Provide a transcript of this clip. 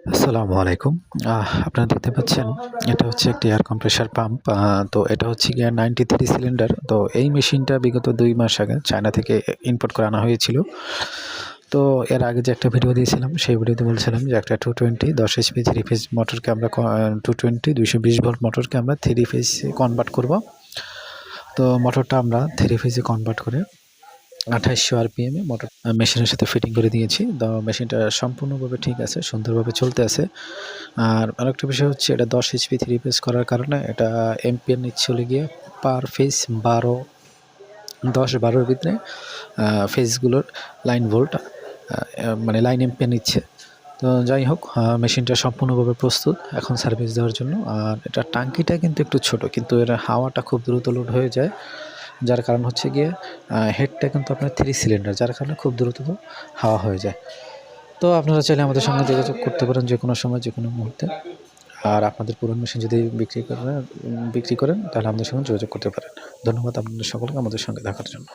আসসালামু আলাইকুম। আপনারা দেখতে পাচ্ছেন এটা হচ্ছে একটি এয়ার কম্প্রেসার পাম্প। তো এটা হচ্ছে গিয়ে 93 সিলিন্ডার। তো এই মেশিনটা বিগত ২ মাস আগে চায়না থেকে ইম্পোর্ট করে আনা হয়েছিল। তো এর আগে যে একটা ভিডিও দিয়েছিলাম সেই ভিডিওতে বলছিলাম যে একটা 220 10 এইচপি 3 ফেজ মোটরকে আমরা 220 220 ভোল্ট মোটরকে আমরা 3 ফেজে কনভার্ট করব। তো মোটরটা আমরা 3 ফেজে কনভার্ট করে 2800 আরপিএম এ মোটর মেশিনের সাথে ফিটিং করে দিয়েছি। তো মেশিনটা সম্পূর্ণভাবে ঠিক আছে, সুন্দরভাবে চলতে আছে। আর আরেকটা বিষয় হচ্ছে এটা 10 এইচপি 3 ফেজ করার কারণে এটা এম্পিয়ার নিচ্ছে হলো গিয়ে পার ফেজ 10-12 এর ভিতরে ফেজগুলোর লাইন ভোল্ট মানে লাইন এম্পিয়ার নিচ্ছে। তো যাই হোক, মেশিনটা সম্পূর্ণভাবে প্রস্তুত এখন সার্ভিস দেওয়ার জন্য। আর এটার টাঙ্কিটা কিন্তু একটু ছোট, কিন্তু এর হাওয়াটা খুব দ্রুত লোড হয়ে যায়। যার কারণ হচ্ছে গিয়ে হেডটা কিন্তু আপনার 3 সিলিন্ডার, যার কারণে খুব দ্রুত হাওয়া হয়ে যায়। তো আপনারা চাইলে আমাদের সঙ্গে যোগাযোগ করতে পারেন যেকোনো সময়, যেকোনো মুহূর্তে। আর আপনাদের পুরান মেশিন যদি বিক্রি করেন তাহলে আমাদের সঙ্গে যোগাযোগ করতে পারেন। ধন্যবাদ আপনাদের সকলকে আমাদের সঙ্গে থাকার জন্য।